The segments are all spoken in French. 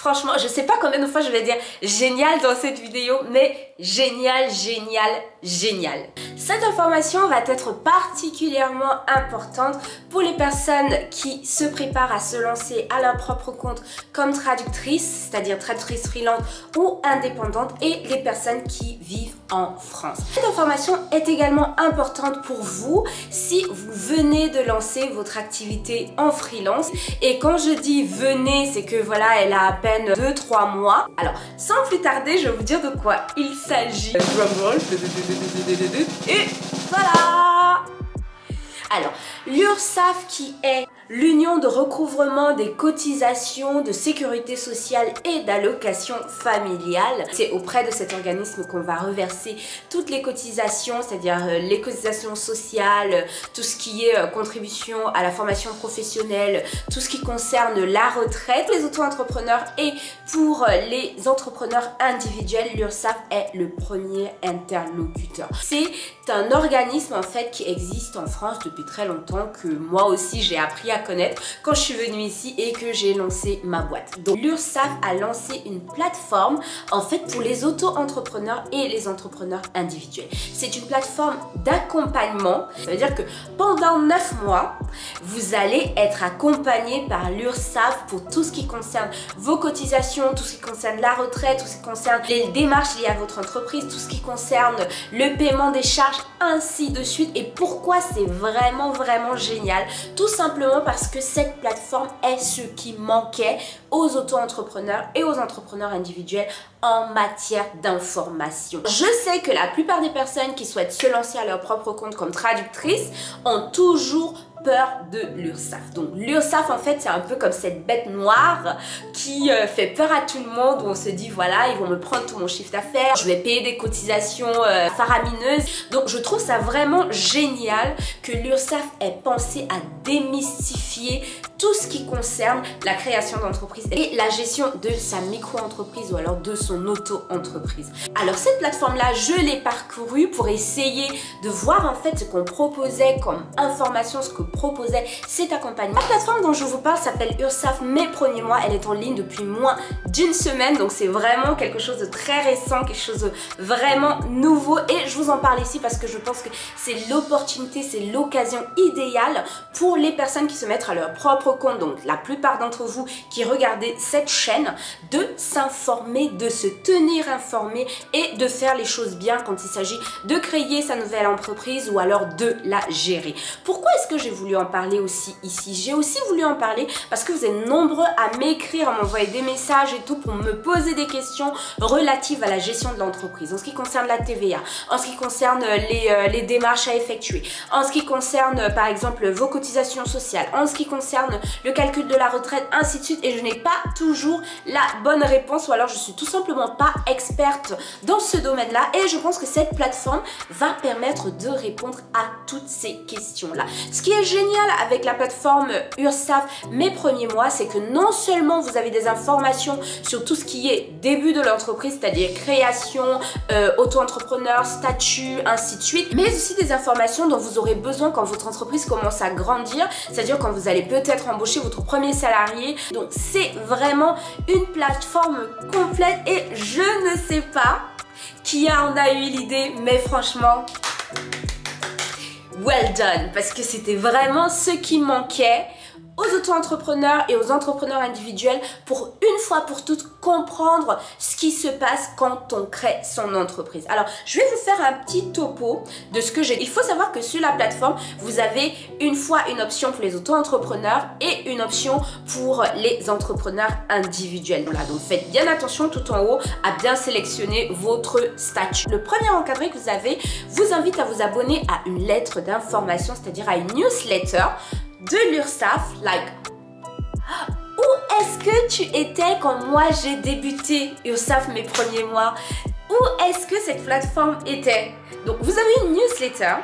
Franchement, je sais pas combien de fois je vais dire génial dans cette vidéo, mais génial, génial, génial. Cette information va être particulièrement importante pour les personnes qui se préparent à se lancer à leur propre compte comme traductrice, c'est-à-dire traductrice freelance ou indépendante, et les personnes qui vivent en France. Cette information est également importante pour vous si vous venez de lancer votre activité en freelance. Et quand je dis venez, c'est que voilà, elle a à peine 2-3 mois. Alors, sans plus tarder, je vais vous dire de quoi il s'agit. Et voilà! Alors, l'URSSAF, qui est l'Union de recouvrement des cotisations de sécurité sociale et d'allocation familiale, c'est auprès de cet organisme qu'on va reverser toutes les cotisations, c'est-à-dire les cotisations sociales, tout ce qui est contribution à la formation professionnelle, tout ce qui concerne la retraite, les auto-entrepreneurs, et pour les entrepreneurs individuels, l'URSSAF est le premier interlocuteur. C'est un organisme en fait qui existe en France depuis très longtemps, que moi aussi j'ai appris à connaître quand je suis venue ici et que j'ai lancé ma boîte. Donc l'URSSAF a lancé une plateforme en fait pour les auto-entrepreneurs et les entrepreneurs individuels. C'est une plateforme d'accompagnement. Ça veut dire que pendant 9 mois, vous allez être accompagné par l'URSSAF pour tout ce qui concerne vos cotisations, tout ce qui concerne la retraite, tout ce qui concerne les démarches liées à votre entreprise, tout ce qui concerne le paiement des charges, ainsi de suite. Et pourquoi c'est vraiment génial? Tout simplement parce que cette plateforme est ce qui manquait aux auto-entrepreneurs et aux entrepreneurs individuels en matière d'information. Je sais que la plupart des personnes qui souhaitent se lancer à leur propre compte comme traductrice ont toujours peur de l'URSSAF. Donc l'URSSAF en fait c'est un peu comme cette bête noire qui fait peur à tout le monde, où on se dit voilà, ils vont me prendre tout mon chiffre d'affaires, je vais payer des cotisations faramineuses. Donc je trouve ça vraiment génial que l'URSSAF ait pensé à démystifier tout ce qui concerne la création d'entreprise et la gestion de sa micro-entreprise ou alors de son auto-entreprise. Alors cette plateforme-là, je l'ai parcourue pour essayer de voir en fait ce qu'on proposait comme information, ce que proposait cet accompagnement. La plateforme dont je vous parle s'appelle URSSAF Mes Premiers Mois. Elle est en ligne depuis moins d'une semaine, donc c'est vraiment quelque chose de très récent, quelque chose de vraiment nouveau, et je vous en parle ici parce que je pense que c'est l'opportunité, c'est l'occasion idéale pour les personnes qui se mettent à leur propre compte, donc la plupart d'entre vous qui regardez cette chaîne, de s'informer, de se tenir informé et de faire les choses bien quand il s'agit de créer sa nouvelle entreprise ou alors de la gérer. Pourquoi est-ce que j'ai voulu en parler aussi ici? J'ai aussi voulu en parler parce que vous êtes nombreux à m'écrire, à m'envoyer des messages et tout pour me poser des questions relatives à la gestion de l'entreprise, en ce qui concerne la TVA, en ce qui concerne les démarches à effectuer, en ce qui concerne par exemple vos cotisations sociales, en ce qui concerne le calcul de la retraite, ainsi de suite, et je n'ai pas toujours la bonne réponse, ou alors je suis tout simplement pas experte dans ce domaine-là, et je pense que cette plateforme va permettre de répondre à toutes ces questions-là. Ce qui est génial avec la plateforme URSSAF Mes Premiers Mois, c'est que non seulement vous avez des informations sur tout ce qui est début de l'entreprise, c'est-à-dire création, auto-entrepreneur, statut, ainsi de suite, mais aussi des informations dont vous aurez besoin quand votre entreprise commence à grandir, c'est-à-dire quand vous allez peut-être embaucher votre premier salarié. Donc c'est vraiment une plateforme complète, et je ne sais pas qui en a eu l'idée, mais franchement, well done, parce que c'était vraiment ce qui manquait aux auto-entrepreneurs et aux entrepreneurs individuels pour une fois pour toutes comprendre ce qui se passe quand on crée son entreprise. Alors, je vais vous faire un petit topo de ce que j'ai. Il faut savoir que sur la plateforme, vous avez une fois une option pour les auto-entrepreneurs et une option pour les entrepreneurs individuels. Voilà, donc faites bien attention tout en haut à bien sélectionner votre statut. Le premier encadré que vous avez vous invite à vous abonner à une lettre d'information, c'est-à-dire à une newsletter de l'URSSAF, où est-ce que tu étais quand moi j'ai débuté URSSAF Mes Premiers Mois? Où est-ce que cette plateforme était? Donc vous avez une newsletter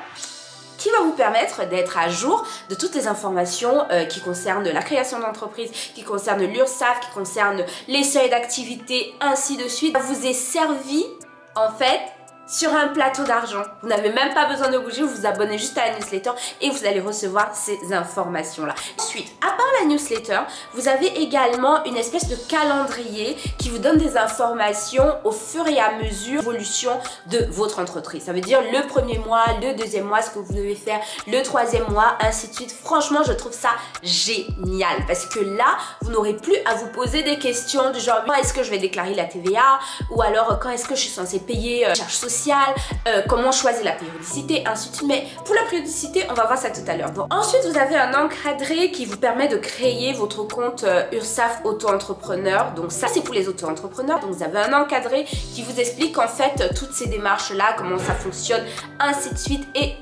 qui va vous permettre d'être à jour de toutes les informations qui concernent la création d'entreprise, qui concernent l'URSSAF, qui concernent les seuils d'activité, ainsi de suite. Ça vous est servi en fait sur un plateau d'argent. Vous n'avez même pas besoin de bouger, vous vous abonnez juste à la newsletter et vous allez recevoir ces informations-là. Ensuite, à part la newsletter, vous avez également une espèce de calendrier qui vous donne des informations au fur et à mesure de l'évolution de votre entreprise. Ça veut dire le premier mois, le deuxième mois, ce que vous devez faire, le troisième mois, ainsi de suite. Franchement, je trouve ça génial parce que là, vous n'aurez plus à vous poser des questions du genre quand est-ce que je vais déclarer la TVA ou alors quand est-ce que je suis censée payer charges sociales, comment choisir la périodicité, ainsi de suite. Mais pour la périodicité, on va voir ça tout à l'heure. Ensuite, vous avez un encadré qui vous permet de créer votre compte URSSAF auto-entrepreneur. Donc ça, c'est pour les auto-entrepreneurs. Donc vous avez un encadré qui vous explique en fait toutes ces démarches-là, comment ça fonctionne, ainsi de suite. Et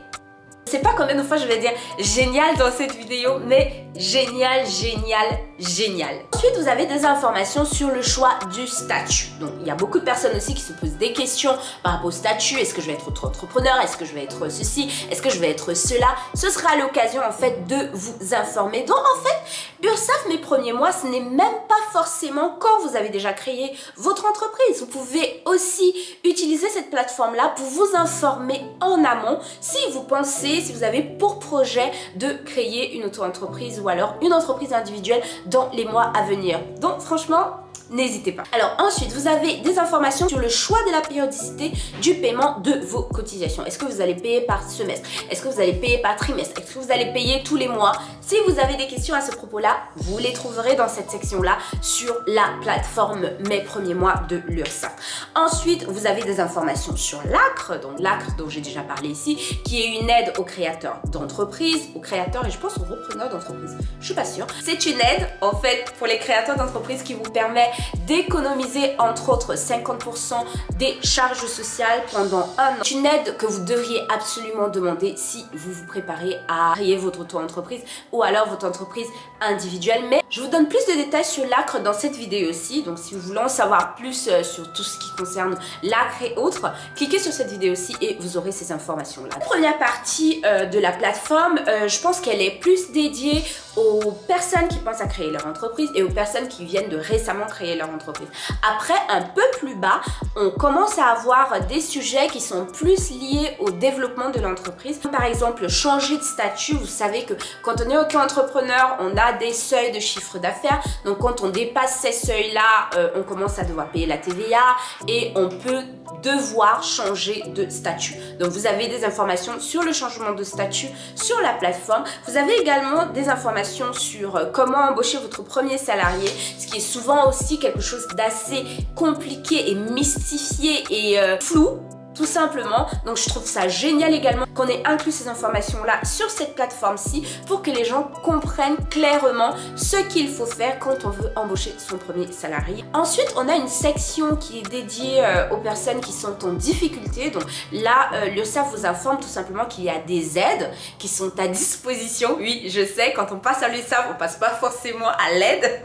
je sais pas combien de fois je vais dire génial dans cette vidéo, mais génial, génial, génial. Ensuite, vous avez des informations sur le choix du statut. Donc, il y a beaucoup de personnes aussi qui se posent des questions par rapport au statut. Est-ce que je vais être auto-entrepreneur? Est-ce que je vais être ceci? Est-ce que je vais être cela? Ce sera l'occasion en fait de vous informer. Donc, en fait, URSSAF mes premiers mois, ce n'est même pas forcément quand vous avez déjà créé votre entreprise. Vous pouvez aussi utiliser cette plateforme-là pour vous informer en amont si vous pensez, si vous avez pour projet de créer une auto-entreprise ou alors une entreprise individuelle dans les mois à venir. Donc franchement, n'hésitez pas. Alors ensuite, vous avez des informations sur le choix de la périodicité du paiement de vos cotisations. Est-ce que vous allez payer par semestre? Est-ce que vous allez payer par trimestre? Est-ce que vous allez payer tous les mois? Si vous avez des questions à ce propos-là, vous les trouverez dans cette section-là sur la plateforme Mes premiers mois de l'URSSAF. Ensuite, vous avez des informations sur l'ACRE, donc l'ACRE dont j'ai déjà parlé ici, qui est une aide aux créateurs d'entreprises, aux créateurs et je pense aux repreneurs d'entreprises. Je suis pas sûre. C'est une aide en fait pour les créateurs d'entreprises qui vous permet d'économiser entre autres 50% des charges sociales pendant un an. C'est une aide que vous devriez absolument demander si vous vous préparez à créer votre auto-entreprise ou alors votre entreprise individuelle. Mais je vous donne plus de détails sur l'ACRE dans cette vidéo aussi. Donc si vous voulez en savoir plus sur tout ce qui concerne l'ACRE et autres, cliquez sur cette vidéo aussi et vous aurez ces informations-là. La première partie de la plateforme, je pense qu'elle est plus dédiée aux personnes qui pensent à créer leur entreprise et aux personnes qui viennent de récemment créer leur entreprise. Après, un peu plus bas, on commence à avoir des sujets qui sont plus liés au développement de l'entreprise. Par exemple, changer de statut. Vous savez que quand on est auto-entrepreneur, on a des seuils de chiffre d'affaires. Donc, quand on dépasse ces seuils-là, on commence à devoir payer la TVA et on peut devoir changer de statut. Donc, vous avez des informations sur le changement de statut sur la plateforme. Vous avez également des informations sur comment embaucher votre premier salarié, ce qui est souvent aussi quelque chose d'assez compliqué et mystifié et flou. Tout simplement, donc je trouve ça génial également qu'on ait inclus ces informations-là sur cette plateforme-ci pour que les gens comprennent clairement ce qu'il faut faire quand on veut embaucher son premier salarié. Ensuite, on a une section qui est dédiée aux personnes qui sont en difficulté. Donc là, l'URSSAF vous informe tout simplement qu'il y a des aides qui sont à disposition. Oui, je sais, quand on passe à l'URSSAF, on passe pas forcément à l'aide.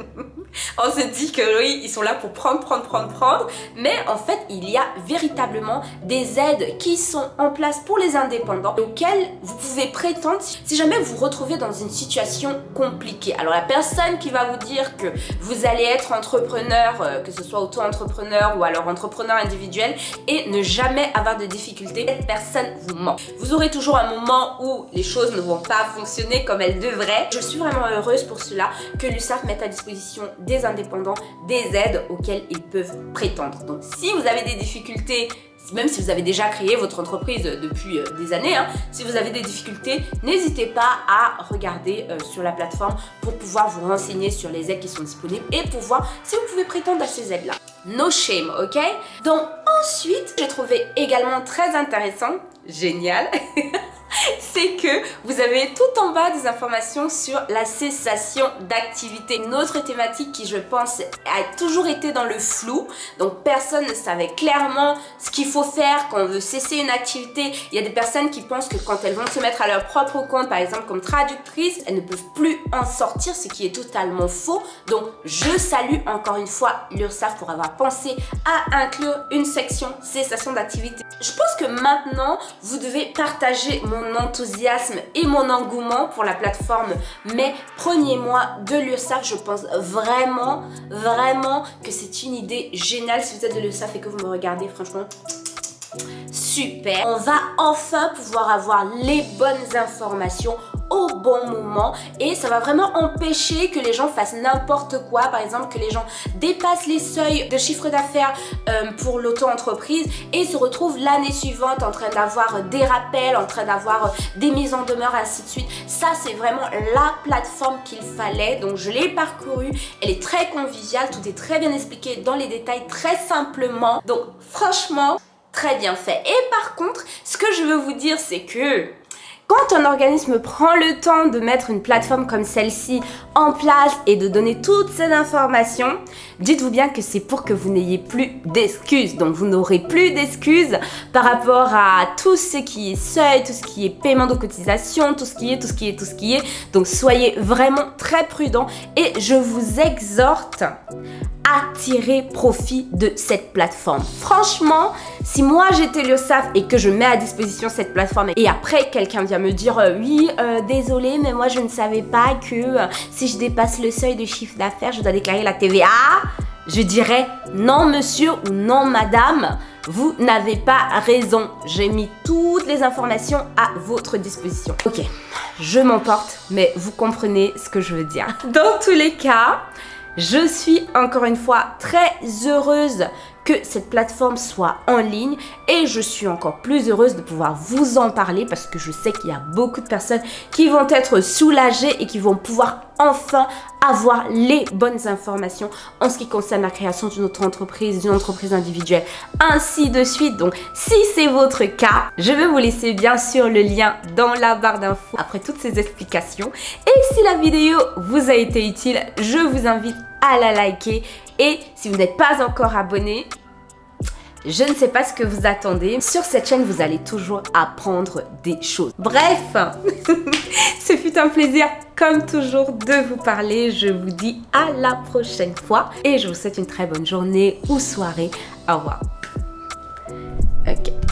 On se dit que oui, ils sont là pour prendre. Mais en fait, il y a véritablement des aides qui sont en place pour les indépendants auxquelles vous pouvez prétendre si jamais vous vous retrouvez dans une situation compliquée. Alors la personne qui va vous dire que vous allez être entrepreneur, que ce soit auto-entrepreneur ou alors entrepreneur individuel et ne jamais avoir de difficultés, cette personne vous ment. Vous aurez toujours un moment où les choses ne vont pas fonctionner comme elles devraient. Je suis vraiment heureuse pour cela que l'URSSAF mette à disposition des indépendants des aides auxquelles ils peuvent prétendre. Donc si vous avez des difficultés, même si vous avez déjà créé votre entreprise depuis des années, si vous avez des difficultés, n'hésitez pas à regarder sur la plateforme pour pouvoir vous renseigner sur les aides qui sont disponibles et pour voir si vous pouvez prétendre à ces aides-là. No shame, ok? Donc ensuite, j'ai trouvé également très intéressant, génial, c'est que vous avez tout en bas des informations sur la cessation d'activité. Une autre thématique qui, je pense, a toujours été dans le flou. Donc, personne ne savait clairement ce qu'il faut faire quand on veut cesser une activité. Il y a des personnes qui pensent que quand elles vont se mettre à leur propre compte, par exemple comme traductrice, elles ne peuvent plus en sortir, ce qui est totalement faux. Donc, je salue encore une fois l'URSSAF pour avoir pensé à inclure une section cessation d'activité. Je pense que maintenant, vous devez partager mon enthousiasme et mon engouement pour la plateforme Mes premiers mois de l'URSSAF. Je pense vraiment que c'est une idée géniale. Si vous êtes de l'URSSAF et que vous me regardez, franchement, Super, on va enfin pouvoir avoir les bonnes informations au bon moment et ça va vraiment empêcher que les gens fassent n'importe quoi. Par exemple, que les gens dépassent les seuils de chiffre d'affaires pour l'auto-entreprise et se retrouvent l'année suivante en train d'avoir des rappels, en train d'avoir des mises en demeure, ainsi de suite. Ça, c'est vraiment la plateforme qu'il fallait. Donc, je l'ai parcourue. Elle est très conviviale. Tout est très bien expliqué dans les détails, très simplement. Donc, franchement, très bien fait. Et par contre, ce que je veux vous dire, c'est que quand un organisme prend le temps de mettre une plateforme comme celle-ci en place et de donner toutes ces informations, dites-vous bien que c'est pour que vous n'ayez plus d'excuses. Donc vous n'aurez plus d'excuses par rapport à tout ce qui est seuil, tout ce qui est paiement de cotisation, tout ce qui est. Donc soyez vraiment très prudents et je vous exhorte à tirer profit de cette plateforme. Franchement, si moi j'étais l'URSSAF et que je mets à disposition cette plateforme et après quelqu'un vient me dire oui, désolé, mais moi je ne savais pas que si je dépasse le seuil de chiffre d'affaires, je dois déclarer la TVA, je dirais non monsieur ou non madame, vous n'avez pas raison. J'ai mis toutes les informations à votre disposition. Ok, je m'emporte, mais vous comprenez ce que je veux dire. Dans tous les cas, je suis encore une fois très heureuse que cette plateforme soit en ligne et je suis encore plus heureuse de pouvoir vous en parler parce que je sais qu'il y a beaucoup de personnes qui vont être soulagées et qui vont pouvoir enfin avoir les bonnes informations en ce qui concerne la création d'une auto-entreprise, d'une entreprise individuelle, ainsi de suite. Donc, si c'est votre cas, je vais vous laisser bien sûr le lien dans la barre d'infos après toutes ces explications. Et si la vidéo vous a été utile, je vous invite à la liker. Et si vous n'êtes pas encore abonné, je ne sais pas ce que vous attendez. Sur cette chaîne, vous allez toujours apprendre des choses. Bref, ce fut un plaisir comme toujours de vous parler. Je vous dis à la prochaine fois et je vous souhaite une très bonne journée ou soirée. Au revoir. Ok.